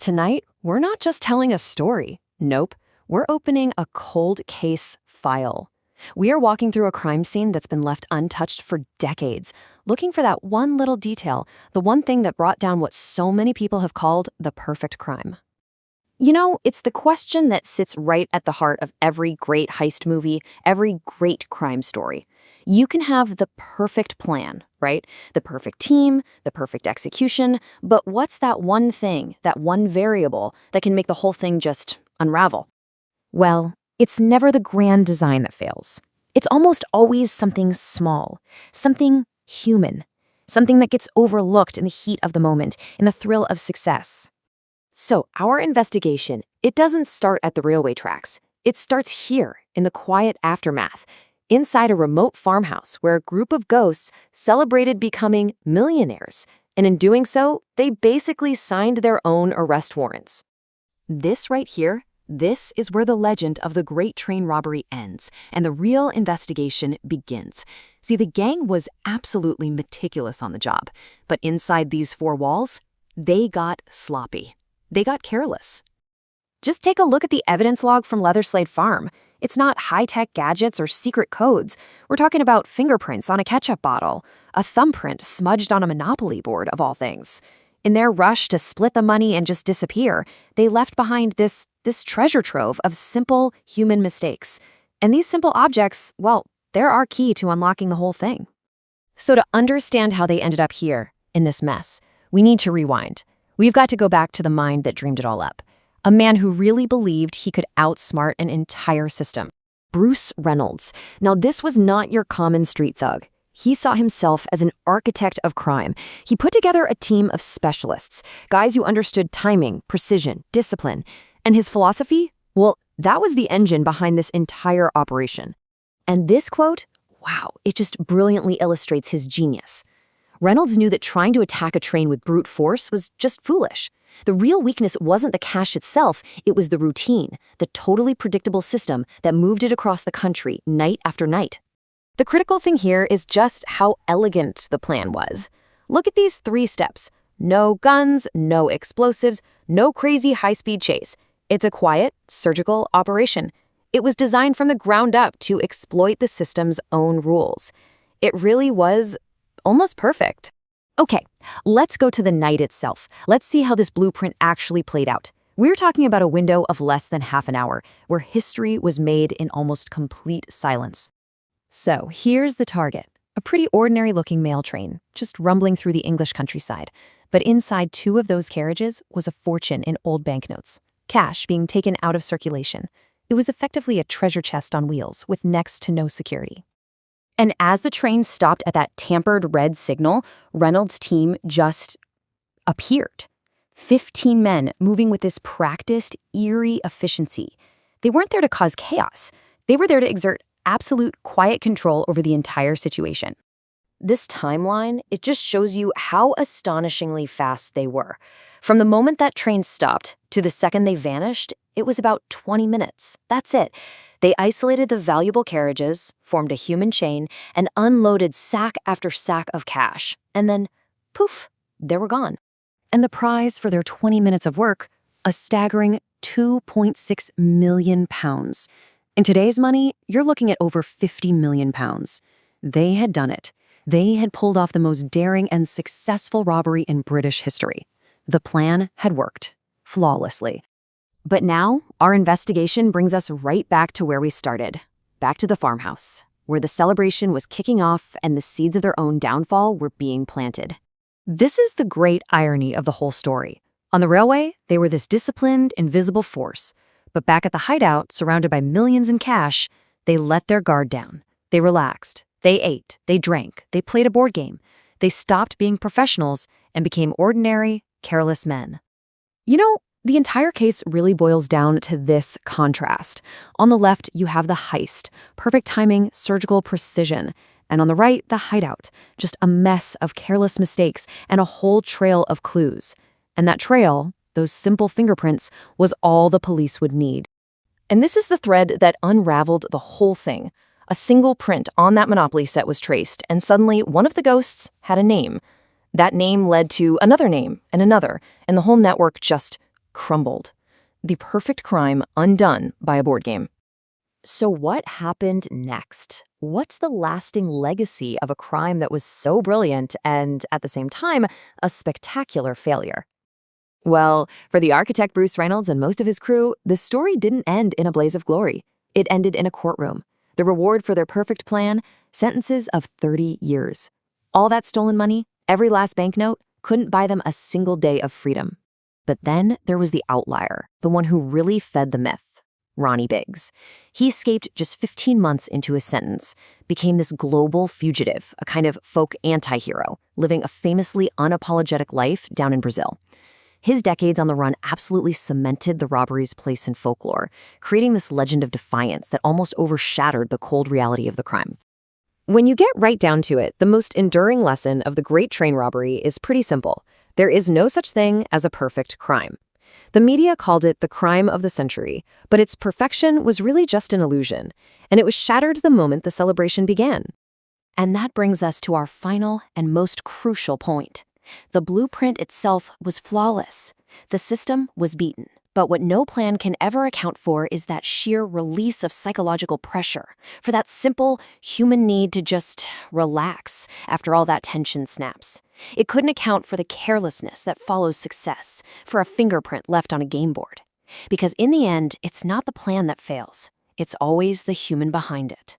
tonight, we're not just telling a story. Nope, we're opening a cold case file. We are walking through a crime scene that's been left untouched for decades, looking for that one little detail, the one thing that brought down what so many people have called the perfect crime. You know, it's the question that sits right at the heart of every great heist movie, every great crime story. You can have the perfect plan, right? The perfect team, the perfect execution, but what's that one thing, that one variable that can make the whole thing just unravel? Well, it's never the grand design that fails. It's almost always something small, something human, something that gets overlooked in the heat of the moment, in the thrill of success. So our investigation, it doesn't start at the railway tracks. It starts here, in the quiet aftermath, inside a remote farmhouse where a group of ghosts celebrated becoming millionaires, and in doing so, they basically signed their own arrest warrants. This right here, this is where the legend of the Great Train Robbery ends, and the real investigation begins. See, the gang was absolutely meticulous on the job, but inside these four walls, they got sloppy. They got careless. Just take a look at the evidence log from Leatherslade Farm. It's not high-tech gadgets or secret codes. We're talking about fingerprints on a ketchup bottle, a thumbprint smudged on a Monopoly board, of all things. In their rush to split the money and just disappear, they left behind this treasure trove of simple human mistakes. And these simple objects, well, they're our key to unlocking the whole thing. So to understand how they ended up here, in this mess, we need to rewind. We've got to go back to the mind that dreamed it all up. A man who really believed he could outsmart an entire system. Bruce Reynolds. Now, this was not your common street thug. He saw himself as an architect of crime. He put together a team of specialists, guys who understood timing, precision, discipline. And his philosophy? Well, that was the engine behind this entire operation. And this quote, wow, it just brilliantly illustrates his genius. Reynolds knew that trying to attack a train with brute force was just foolish. The real weakness wasn't the cash itself, it was the routine, the totally predictable system that moved it across the country night after night. The critical thing here is just how elegant the plan was. Look at these 3 steps. No guns, no explosives, no crazy high-speed chase. It's a quiet, surgical operation. It was designed from the ground up to exploit the system's own rules. It really was almost perfect. Okay, let's go to the night itself. Let's see how this blueprint actually played out. We're talking about a window of less than half an hour, where history was made in almost complete silence. So here's the target, a pretty ordinary-looking mail train, just rumbling through the English countryside. But inside 2 of those carriages was a fortune in old banknotes, cash being taken out of circulation. It was effectively a treasure chest on wheels with next to no security. And as the train stopped at that tampered red signal, Reynolds' team just appeared. 15 men moving with this practiced, eerie efficiency. They weren't there to cause chaos. They were there to exert absolute quiet control over the entire situation. This timeline, it just shows you how astonishingly fast they were. From the moment that train stopped to the second they vanished, it was about 20 minutes. That's it. They isolated the valuable carriages, formed a human chain, and unloaded sack after sack of cash. And then, poof, they were gone. And the prize for their 20 minutes of work, a staggering £2.6 million. In today's money, you're looking at over £50 million. They had done it. They had pulled off the most daring and successful robbery in British history. The plan had worked flawlessly. But now, our investigation brings us right back to where we started, back to the farmhouse, where the celebration was kicking off and the seeds of their own downfall were being planted. This is the great irony of the whole story. On the railway, they were this disciplined, invisible force. But back at the hideout, surrounded by millions in cash, they let their guard down. They relaxed. They ate. They drank. They played a board game. They stopped being professionals and became ordinary, careless men. You know, the entire case really boils down to this contrast. On the left, you have the heist, perfect timing, surgical precision. And on the right, the hideout, just a mess of careless mistakes and a whole trail of clues. And that trail, those simple fingerprints, was all the police would need. And this is the thread that unraveled the whole thing. A single print on that Monopoly set was traced, and suddenly one of the ghosts had a name. That name led to another name, and the whole network just crumbled. The perfect crime undone by a board game. So what happened next? What's the lasting legacy of a crime that was so brilliant and, at the same time, a spectacular failure? Well, for the architect Bruce Reynolds and most of his crew, the story didn't end in a blaze of glory. It ended in a courtroom. The reward for their perfect plan? Sentences of 30 years. All that stolen money, every last banknote, couldn't buy them a single day of freedom. But then there was the outlier, the one who really fed the myth. Ronnie Biggs. He escaped just 15 months into his sentence, became this global fugitive, a kind of folk anti-hero, living a famously unapologetic life down in Brazil. His decades on the run absolutely cemented the robbery's place in folklore, creating this legend of defiance that almost overshadowed the cold reality of the crime. When you get right down to it, the most enduring lesson of the Great Train Robbery is pretty simple. There is no such thing as a perfect crime. The media called it the crime of the century, but its perfection was really just an illusion, and it was shattered the moment the celebration began. And that brings us to our final and most crucial point. The blueprint itself was flawless. The system was beaten. But what no plan can ever account for is that sheer release of psychological pressure, for that simple human need to just relax after all that tension snaps. It couldn't account for the carelessness that follows success, for a fingerprint left on a game board. Because in the end, it's not the plan that fails. It's always the human behind it.